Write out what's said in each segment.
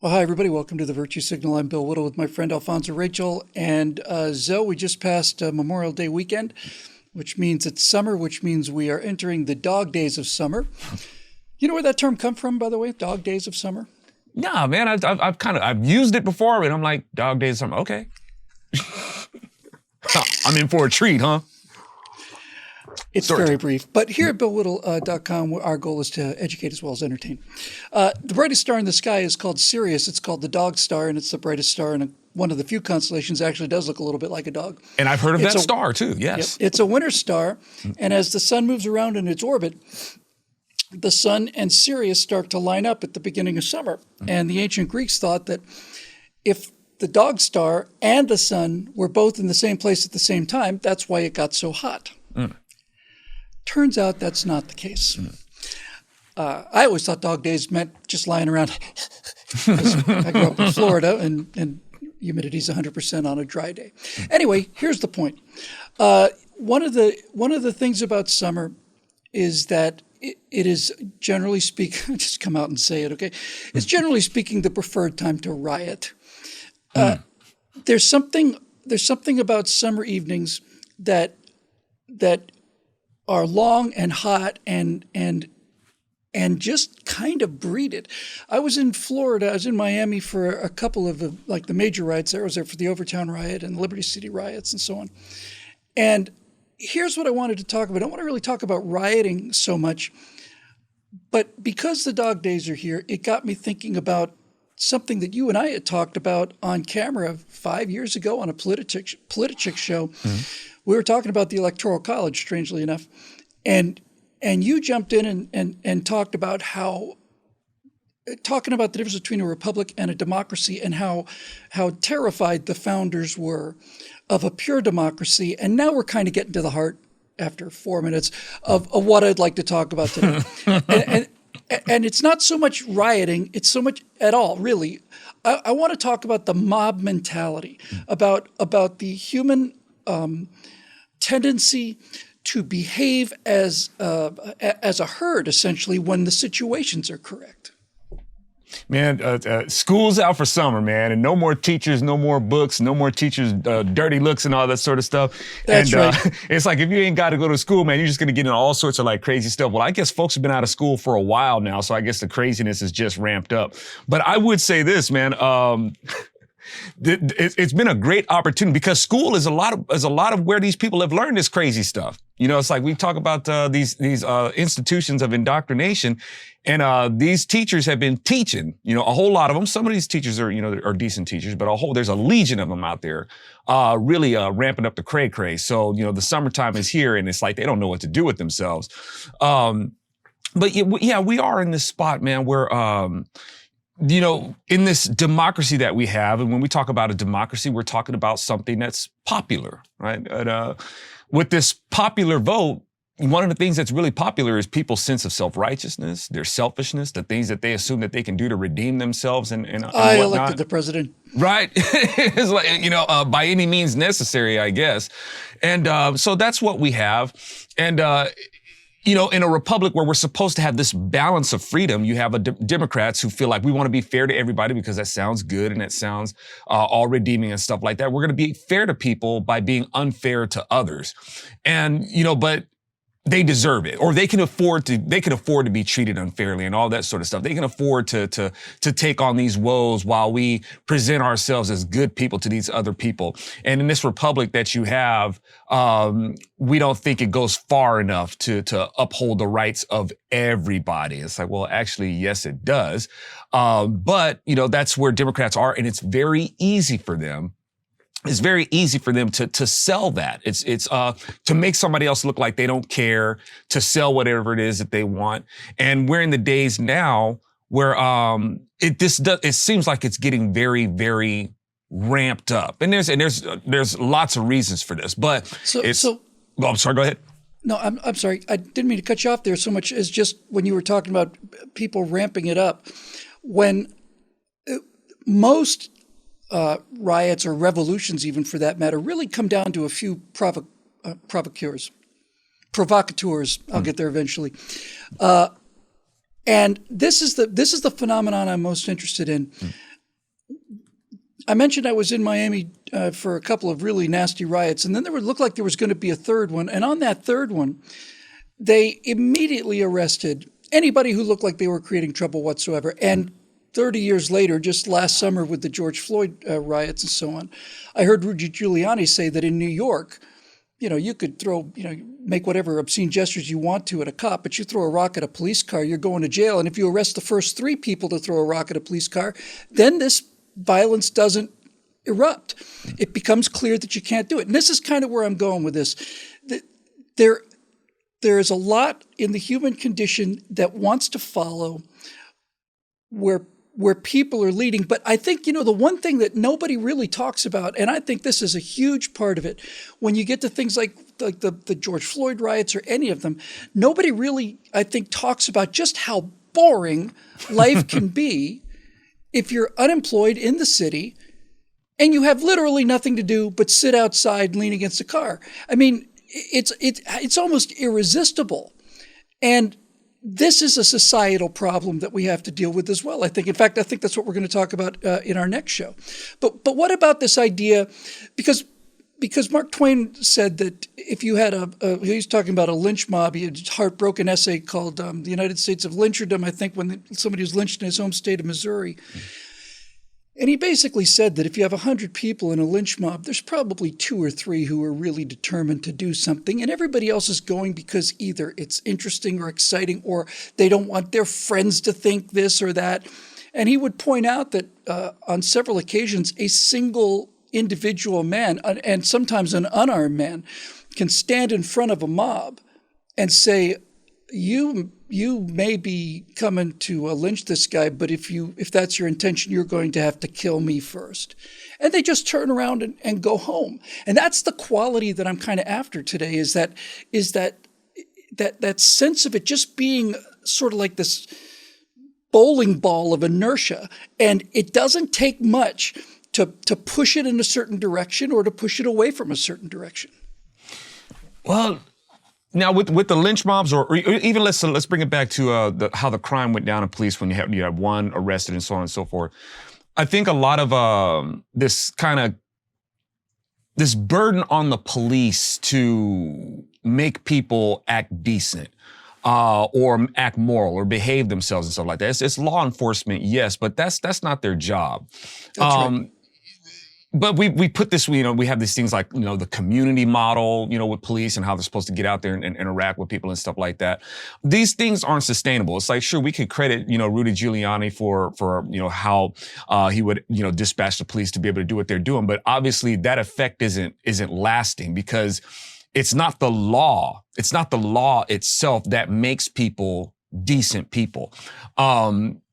Well, hi, everybody. Welcome to the Virtue Signal. I'm Bill Whittle with my friend Alfonso Rachel and Zoe. We just passed Memorial Day weekend, which means it's summer, which means we are entering the dog days of summer. You know where that term come from, by the way? Dog days of summer? Nah, man, I've used it before, and I'm like, dog days of summer, okay. I'm in for a treat, huh? It's very brief. But here at BillWhittle.com, our goal is to educate as well as entertain. The brightest star in the sky is called Sirius. It's called the dog star, and it's the brightest star in one of the few constellations actually does look a little bit like a dog. And I've heard of that star, too, yes. Yep, it's a winter star, and as the sun moves around in its orbit, the sun and Sirius start to line up at the beginning of summer. And the ancient Greeks thought that if the dog star and the sun were both in the same place at the same time, that's why it got so hot. Turns out that's not the case. I always thought dog days meant just lying around. I grew up in Florida, and humidity is 100% on a dry day. Anyway, here's the point. One of the things about summer is that it is generally speaking, just come out and say it, okay? It's generally speaking the preferred time to riot. There's something about summer evenings that are long and hot and just kind of breed it. I was in Florida. I was in Miami for a couple of the major riots. I was there for the Overtown riot and Liberty City riots and so on. And here's what I wanted to talk about. I don't want to really talk about rioting so much, but because the dog days are here, it got me thinking about something that you and I had talked about on camera 5 years ago on a Politichick show. Mm-hmm. We were talking about the Electoral College, strangely enough, and you jumped in and talked about talking about the difference between a republic and a democracy and how terrified the founders were of a pure democracy. And now we're kind of getting to the heart, after 4 minutes, of what I'd like to talk about today. And it's not so much rioting, it's so much at all, really. I want to talk about the mob mentality, about the human tendency to behave as a herd, essentially, when the situations are correct. Man, school's out for summer, man, and no more teachers, no more books, no more teachers' dirty looks and all that sort of stuff. That's right. It's like if you ain't got to go to school, man, you're just going to get into all sorts of like crazy stuff. Well, I guess folks have been out of school for a while now, so I guess the craziness is just ramped up. But I would say this, man. It's been a great opportunity because school is a lot of where these people have learned this crazy stuff. You know, it's like we talk about these institutions of indoctrination, and these teachers have been teaching. You know, a whole lot of them. Some of these teachers are decent teachers, but there's a legion of them out there, really ramping up the cray. So the summertime is here, and it's like they don't know what to do with themselves. But yeah, we are in this spot, man, where in this democracy that we have, and when we talk about a democracy, we're talking about something that's popular, right? And with this popular vote, one of the things that's really popular is people's sense of self-righteousness, their selfishness, the things that they assume that they can do to redeem themselves and I whatnot. elected the president. Right. It's like, by any means necessary, I guess. And so that's what we have. And in a republic where we're supposed to have this balance of freedom, you have Democrats who feel like we want to be fair to everybody because that sounds good and that sounds all redeeming and stuff like that. We're going to be fair to people by being unfair to others. And, but they deserve it, or they can afford to be treated unfairly and all that sort of stuff. They can afford to take on these woes while we present ourselves as good people to these other people. And in this republic that you have, we don't think it goes far enough to uphold the rights of everybody. It's like, well, actually, yes, it does. But that's where Democrats are, and it's very easy for them. It's very easy for them to sell that. It's to make somebody else look like they don't care, to sell whatever it is that they want. And we're in the days now where it seems like it's getting very, very ramped up. And there's lots of reasons for this. But I'm sorry, go ahead. No, I'm sorry. I didn't mean to cut you off there so much as just when you were talking about people ramping it up. When most riots or revolutions, even for that matter, really come down to a few provocateurs. I'll get there eventually. And this is the phenomenon I'm most interested in. I mentioned I was in Miami for a couple of really nasty riots, and then looked like there was going to be a third one. And on that third one, they immediately arrested anybody who looked like they were creating trouble whatsoever. And 30 years later, just last summer with the George Floyd riots and so on, I heard Rudy Giuliani say that in New York, you could make whatever obscene gestures you want to at a cop, but you throw a rock at a police car, you're going to jail. And if you arrest the first 3 people to throw a rock at a police car, then this violence doesn't erupt. It becomes clear that you can't do it. And this is kind of where I'm going with this. There is a lot in the human condition that wants to follow where people are leading. But I think, the one thing that nobody really talks about, and I think this is a huge part of it, when you get to things like the George Floyd riots or any of them, nobody really, I think, talks about just how boring life can be if you're unemployed in the city and you have literally nothing to do but sit outside and lean against a car. I mean, it's almost irresistible. And this is a societal problem that we have to deal with as well, I think. In fact, I think that's what we're going to talk about in our next show. But what about this idea? Because Mark Twain said that if you had he was talking about a lynch mob, he had a heartbroken essay called The United States of Lyncherdom, I think, when somebody was lynched in his home state of Missouri. And he basically said that if you have 100 people in a lynch mob, there's probably 2 or 3 who are really determined to do something, and everybody else is going because either it's interesting or exciting, or they don't want their friends to think this or that. And he would point out that on several occasions, a single individual man, and sometimes an unarmed man, can stand in front of a mob and say, you may be coming to lynch this guy, but if that's your intention, you're going to have to kill me first. And they just turn around and go home. And that's the quality that I'm kind of after today, is that sense of it just being sort of like this bowling ball of inertia. And it doesn't take much to push it in a certain direction or to push it away from a certain direction. Well, now with the lynch mobs, or even let's bring it back to how the crime went down in police when you have one arrested and so on and so forth. I think a lot of this burden on the police to make people act decent, or act moral, or behave themselves and stuff like that. It's law enforcement, yes, but that's not their job. That's right. But we put this, we have these things like, the community model, with police and how they're supposed to get out there and interact with people and stuff like that. These things aren't sustainable. It's like, sure, we could credit, Rudy Giuliani for how he would, dispatch the police to be able to do what they're doing. But obviously that effect isn't lasting, because it's not the law. It's not the law itself that makes people decent people.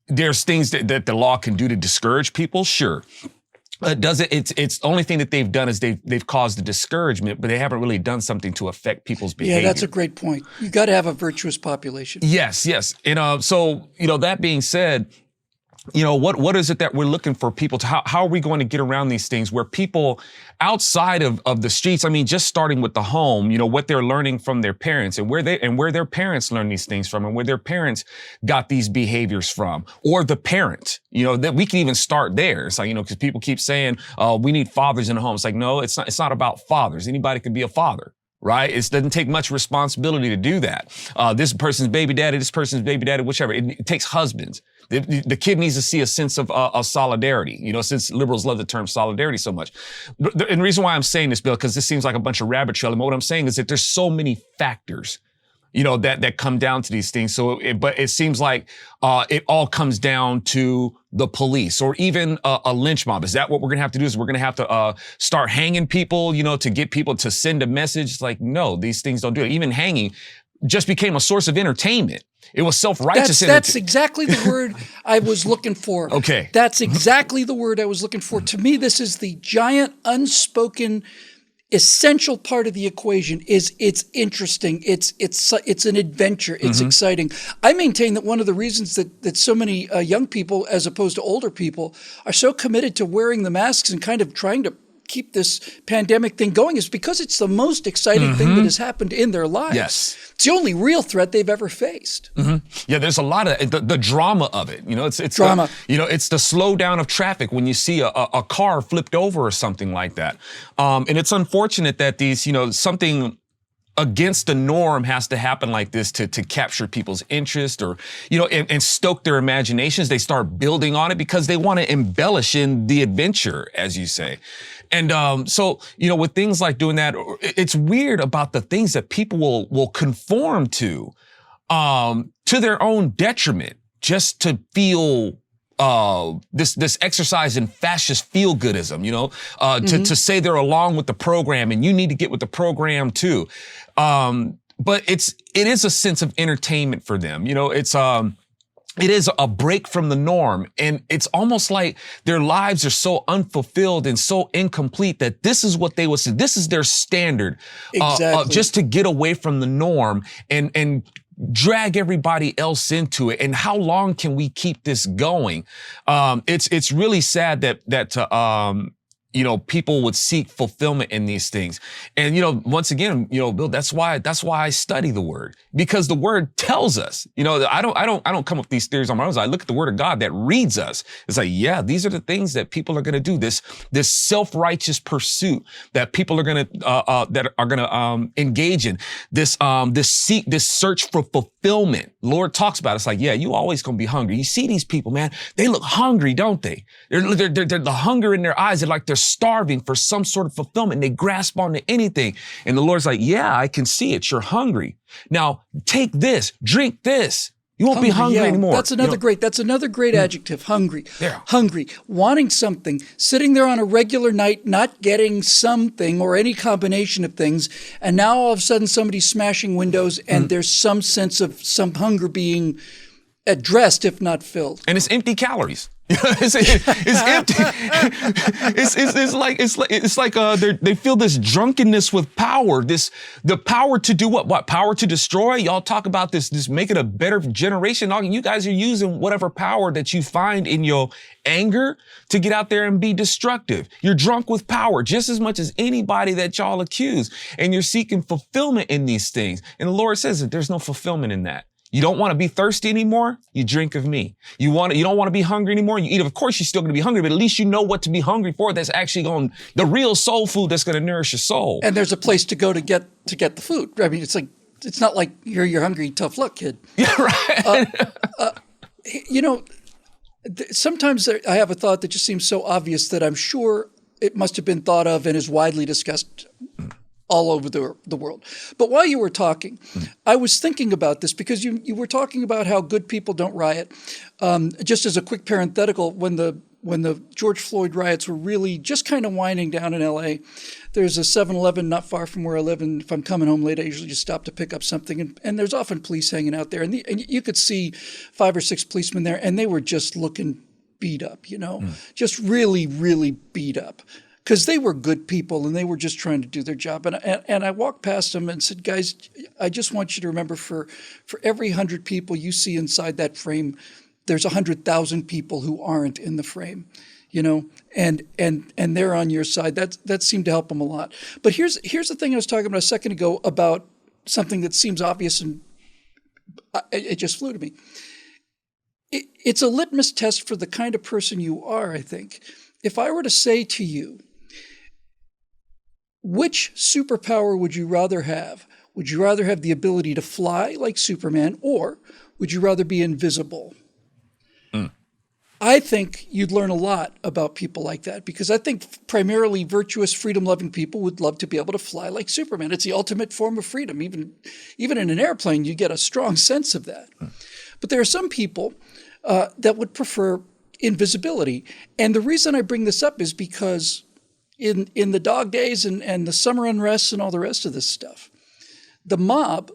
There's things that the law can do to discourage people, sure. It's the only thing that they've done is they've caused a discouragement, but they haven't really done something to affect people's behavior. Yeah, that's a great point. You got to have a virtuous population. Yes. And so, that being said, what is it that we're looking for people to, how are we going to get around these things where people outside of the streets, I mean, just starting with the home, what they're learning from their parents and where their parents learn these things from, and where their parents got these behaviors from, or the parent, that we can even start there. It's like, because people keep saying, we need fathers in the home. It's like, no, it's not about fathers. Anybody can be a father. Right? It doesn't take much responsibility to do that. This person's baby daddy, whichever. It takes husbands. The kid needs to see a sense of solidarity, since liberals love the term solidarity so much. And the reason why I'm saying this, Bill, because this seems like a bunch of rabbit trail. And what I'm saying is that there's so many factors, that come down to these things. But it seems like it all comes down to the police, or even a lynch mob. Is that what we're going to have to do? Is we're going to have to start hanging people, to get people to send a message? It's like, no, these things don't do it. Even hanging just became a source of entertainment. It was self-righteous. That's exactly the word I was looking for. Okay. That's exactly the word I was looking for. To me, this is the giant unspoken essential part of the equation. Is it's interesting. It's an adventure. It's exciting. I maintain that one of the reasons that so many young people, as opposed to older people, are so committed to wearing the masks and kind of trying to keep this pandemic thing going is because it's the most exciting thing that has happened in their lives. Yes. It's the only real threat they've ever faced. Yeah, there's a lot of the drama of it. It's Drama. It's the slowdown of traffic when you see a car flipped over or something like that. And it's unfortunate that these, something against the norm has to happen like this to capture people's interest or, and stoke their imaginations. They start building on it because they want to embellish in the adventure, as you say. And so, with things like doing that, it's weird about the things that people will conform to their own detriment, just to feel this exercise in fascist feel-goodism, to say they're along with the program and you need to get with the program too. But it is a sense of entertainment for them. It is a break from the norm, and it's almost like their lives are so unfulfilled and so incomplete that this is what they would say. This is their standard, Exactly. just to get away from the norm and drag everybody else into it. And how long can we keep this going? It's really sad that people would seek fulfillment in these things. And, once again, Bill, that's why I study the word, because the word tells us, I don't come up with these theories on my own. I look at the word of God that reads us. It's like, yeah, these are the things that people are going to do. This self-righteous pursuit that people are going to, engage in, this search for fulfillment. Lord talks about it. It's like, yeah, you always going to be hungry. You see these people, man, they look hungry, don't they? They're the hunger in their eyes. They're like, they're starving for some sort of fulfillment. They grasp onto anything. And the Lord's like, yeah, I can see it. You're hungry. Now take this, drink this. You won't be hungry anymore. That's another great adjective. Hungry. Yeah. Hungry. Wanting something, sitting there on a regular night, not getting something or any combination of things. And now all of a sudden somebody's smashing windows and there's some sense of some hunger being addressed, if not filled. And it's empty calories. It's empty. It's like they feel this drunkenness with power. The power to do what? What power to destroy? Y'all talk about this making a better generation. You guys are using whatever power that you find in your anger to get out there and be destructive. You're drunk with power just as much as anybody that y'all accuse, and you're seeking fulfillment in these things. And the Lord says that there's no fulfillment in that. You don't want to be thirsty anymore? You drink of me. You don't want to be hungry anymore? You eat. Of course, you're still going to be hungry, but at least you know what to be hungry for. That's actually the real soul food that's going to nourish your soul. And there's a place to go to get the food. I mean, it's not like you're hungry, tough luck, kid. Yeah, right. Sometimes I have a thought that just seems so obvious that I'm sure it must have been thought of and is widely discussed all over the world. But while you were talking, I was thinking about this because you were talking about how good people don't riot. Just as a quick parenthetical, when the George Floyd riots were really just kind of winding down in L.A., there's a 7-Eleven not far from where I live, and if I'm coming home late, I usually just stop to pick up something, and there's often police hanging out there, and you could see 5 or 6 policemen there, and they were just looking beat up, just really, really beat up. Because they were good people and they were just trying to do their job. And I walked past them and said, guys, I just want you to remember for every 100 people you see inside that frame, there's 100,000 people who aren't in the frame, and they're on your side. That seemed to help them a lot. But here's the thing I was talking about a second ago about something that seems obvious and it just flew to me. It's a litmus test for the kind of person you are, I think. If I were to say to you, which superpower would you rather have? Would you rather have the ability to fly like Superman, or would you rather be invisible? I think you'd learn a lot about people like that, because I think primarily virtuous, freedom-loving people would love to be able to fly like Superman. It's the ultimate form of freedom. Even in an airplane, you get a strong sense of that. But there are some people that would prefer invisibility. And the reason I bring this up is because in the dog days and the summer unrest and all the rest of this stuff, the mob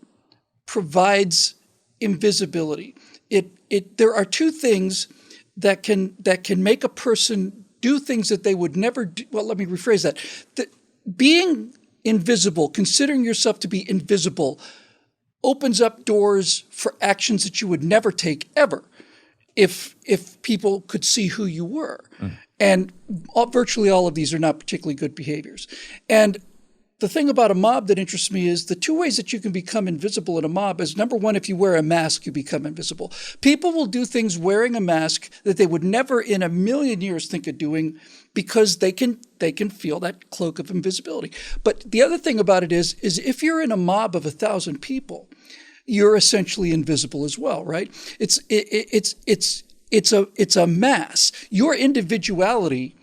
provides invisibility. There are two things that can make a person do things that they would never do. Well, let me rephrase that. Being invisible, considering yourself to be invisible, opens up doors for actions that you would never take ever if people could see who you were. And virtually all of these are not particularly good behaviors. And the thing about a mob that interests me is the two ways that you can become invisible in a mob is, number one, if you wear a mask, you become invisible. People will do things wearing a mask that they would never in a million years think of doing because they can feel that cloak of invisibility. But the other thing about it is if you're in a mob of 1,000 people, you're essentially invisible as well, right? It's a mass. Your individuality,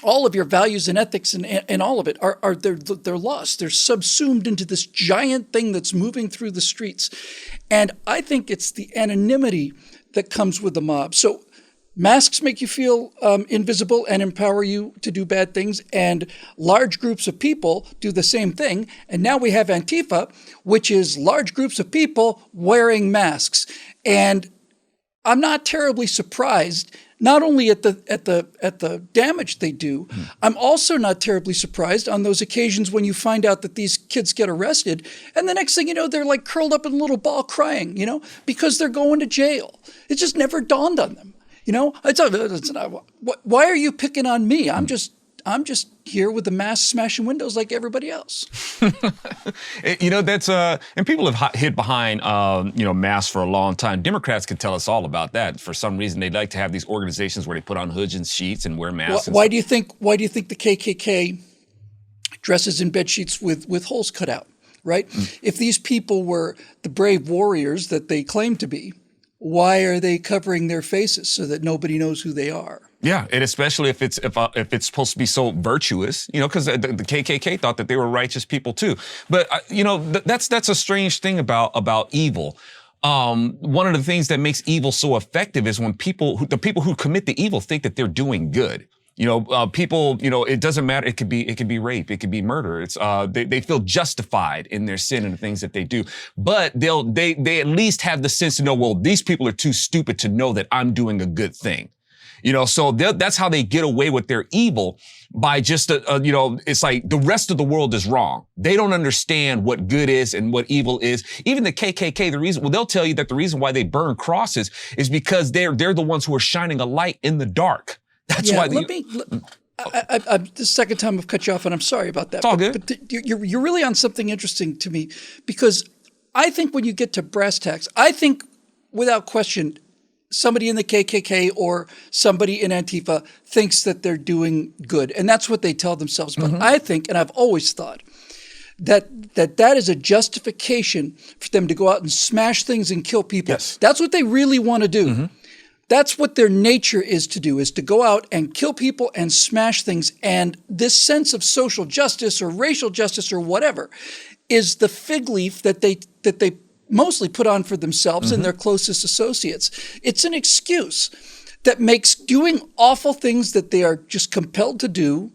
all of your values and ethics and all of it they're lost. They're subsumed into this giant thing that's moving through the streets. And I think it's the anonymity that comes with the mob. So masks make you feel invisible and empower you to do bad things. And large groups of people do the same thing. And now we have Antifa, which is large groups of people wearing masks. And I'm not terribly surprised, not only at the damage they do, I'm also not terribly surprised on those occasions when you find out that these kids get arrested, and the next thing you know, they're like curled up in a little ball crying, because they're going to jail. It just never dawned on them, why are you picking on me? I'm just here with the mask smashing windows like everybody else. That's and people have hid behind masks for a long time. Democrats could tell us all about that. For some reason, they'd like to have these organizations where they put on hoods and sheets and wear masks. Why do you think the KKK dresses in bed sheets with holes cut out? Right? If these people were the brave warriors that they claim to be, why are they covering their faces so that nobody knows who they are? Yeah, and especially if it's supposed to be so virtuous, because the KKK thought that they were righteous people too. But that's a strange thing about evil. One of the things that makes evil so effective is when the people who commit the evil think that they're doing good. People, it doesn't matter. It could be rape. It could be murder. It's, they feel justified in their sin and the things that they do, but they at least have the sense to know, well, these people are too stupid to know that I'm doing a good thing. So that's how they get away with their evil by just, it's like the rest of the world is wrong. They don't understand what good is and what evil is. Even the KKK, they'll tell you that the reason why they burn crosses is because they're the ones who are shining a light in the dark. That's why. This is the second time I've cut you off, and I'm sorry about that. It's all good. But you're really on something interesting to me, because I think when you get to brass tacks, I think without question, somebody in the KKK or somebody in Antifa thinks that they're doing good, and that's what they tell themselves. But I think, and I've always thought, that is a justification for them to go out and smash things and kill people. Yes. That's what they really want to do. That's what their nature is to do, is to go out and kill people and smash things. And this sense of social justice or racial justice or whatever is the fig leaf that they mostly put on for themselves and their closest associates. It's an excuse that makes doing awful things that they are just compelled to do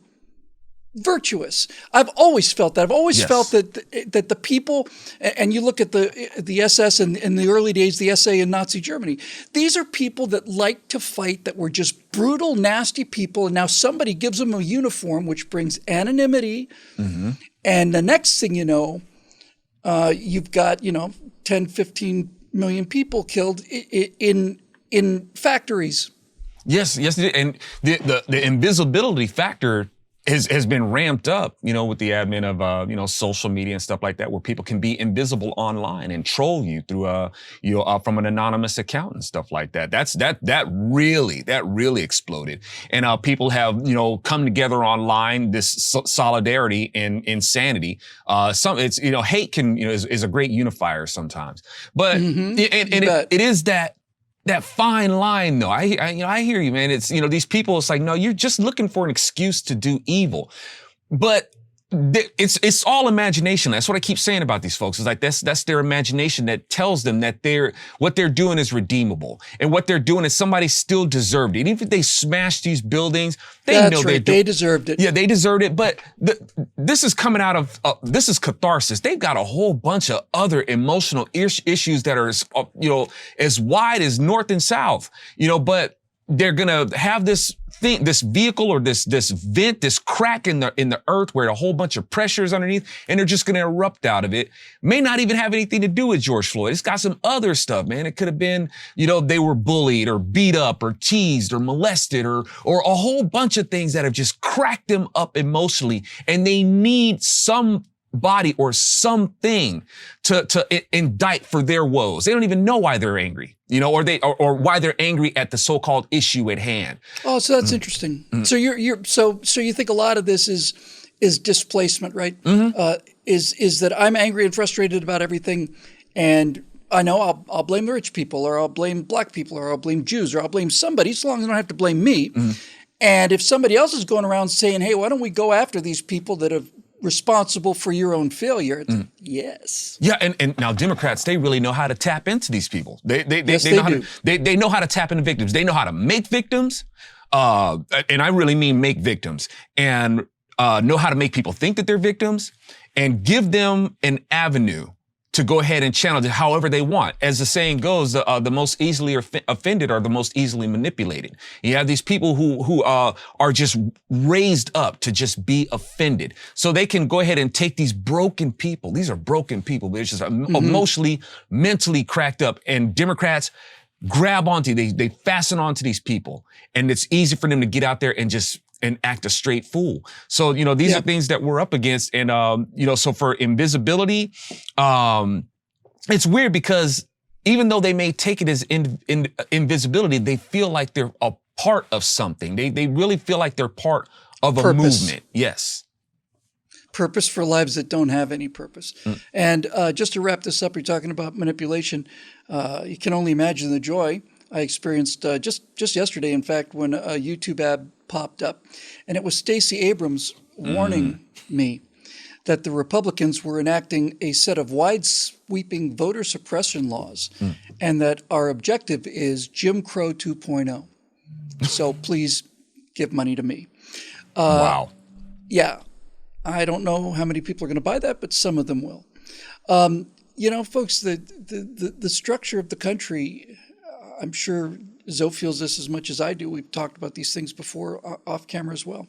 virtuous. I've always felt that. I've always felt that the people, and you look at the SS in the early days, the SA in Nazi Germany, these are people that like to fight, that were just brutal, nasty people, and now somebody gives them a uniform, which brings anonymity, and the next thing you know, you've got 10, 15 million people killed in factories. Yes, and the invisibility factor has been ramped up, with the advent of, social media and stuff like that, where people can be invisible online and troll you through, from an anonymous account and stuff like that. That really exploded. And, people have, come together online, this solidarity and insanity. Hate is a great unifier sometimes, but, it is that fine line, though. I hear you, man. It's, these people, it's like, no, you're just looking for an excuse to do evil. But it's all imagination. That's what I keep saying about these folks. It's like, that's their imagination that tells them that what they're doing is redeemable. And what they're doing is somebody still deserved it. Even if they smash these buildings, they deserved it. Yeah, they deserved it. But this is coming out of, this is catharsis. They've got a whole bunch of other emotional issues that are, as wide as north and south, but they're gonna have this thing, this vehicle or this vent, this crack in the earth where a whole bunch of pressure is underneath, and they're just gonna erupt out of it. May not even have anything to do with George Floyd. It's got some other stuff, man. It could have been, they were bullied or beat up or teased or molested or a whole bunch of things that have just cracked them up emotionally, and they need some body or something to indict for their woes. They don't even know why they're angry, or why they're angry at the so-called issue at hand. Oh, so that's interesting. So so you think a lot of this is displacement, right? Is that I'm angry and frustrated about everything, and I know I'll blame the rich people, or I'll blame black people, or I'll blame Jews, or I'll blame somebody, so long as I don't have to blame me. And if somebody else is going around saying, hey, why don't we go after these people that have responsible for your own failure? Yes. Yeah, and now Democrats, they really know how to tap into these people. They know how to tap into victims. They know how to make victims, and I really mean make victims, and know how to make people think that they're victims, and give them an avenue to go ahead and channel it however they want. As the saying goes, the most easily offended are the most easily manipulated. You have these people who are just raised up to just be offended. So they can go ahead and take these broken people. These are broken people. They're just emotionally, mentally cracked up. And Democrats grab onto, they fasten onto these people. And it's easy for them to get out there and act a straight fool. So, these are things that we're up against. And, so for invisibility, it's weird because even though they may take it as invisibility, they feel like they're a part of something. They really feel like they're part of a movement. Yes. Purpose for lives that don't have any purpose. And just to wrap this up, you're talking about manipulation. You can only imagine the joy I experienced just yesterday, in fact, when a YouTube ad popped up, and it was Stacey Abrams warning me that the Republicans were enacting a set of wide-sweeping voter suppression laws, and that our objective is Jim Crow 2.0. So please give money to me. Wow. Yeah. I don't know how many people are going to buy that, but some of them will. Folks, the structure of the country, I'm sure Zoe feels this as much as I do. We've talked about these things before off camera as well.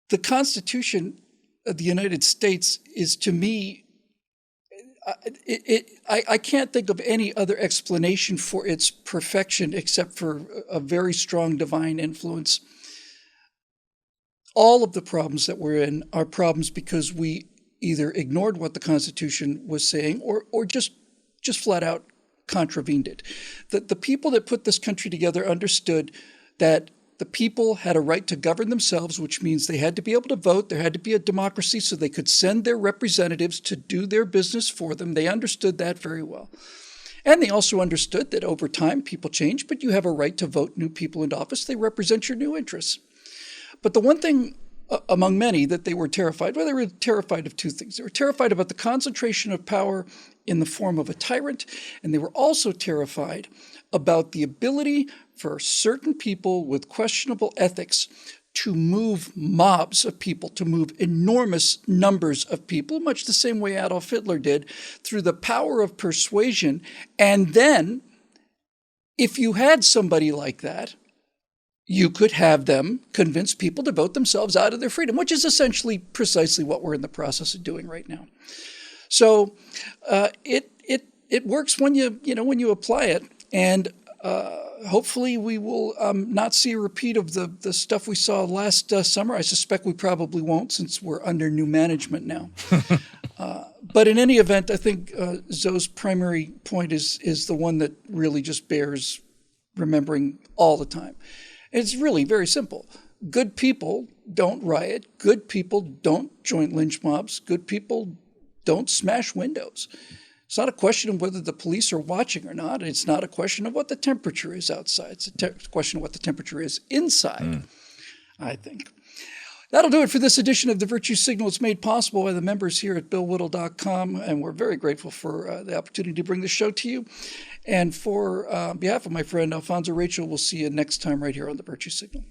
The Constitution of the United States is, to me, I can't think of any other explanation for its perfection except for a very strong divine influence. All of the problems that we're in are problems because we either ignored what the Constitution was saying or just flat out contravened it. The people that put this country together understood that the people had a right to govern themselves, which means they had to be able to vote. There had to be a democracy so they could send their representatives to do their business for them. They understood that very well. And they also understood that over time people change, but you have a right to vote new people into office. They represent your new interests. But the one thing among many that they were terrified, well, they were terrified of two things. They were terrified about the concentration of power in the form of a tyrant, and they were also terrified about the ability for certain people with questionable ethics to move mobs of people, to move enormous numbers of people, much the same way Adolf Hitler did, through the power of persuasion. And then, if you had somebody like that, you could have them convince people to vote themselves out of their freedom, which is essentially precisely what we're in the process of doing right now. So it works when you apply it, and hopefully we will not see a repeat of the stuff we saw last summer. I suspect we probably won't, since we're under new management now. But in any event, I think Zoe's primary point is the one that really just bears remembering all the time. It's really very simple. Good people don't riot. Good people don't join lynch mobs. Good people don't smash windows. It's not a question of whether the police are watching or not. It's not a question of what the temperature is outside. It's a question of what the temperature is inside, I think. That'll do it for this edition of The Virtue Signal. It's made possible by the members here at BillWhittle.com, and we're very grateful for the opportunity to bring this show to you. And for behalf of my friend Alfonso Rachel, we'll see you next time right here on The Virtue Signal.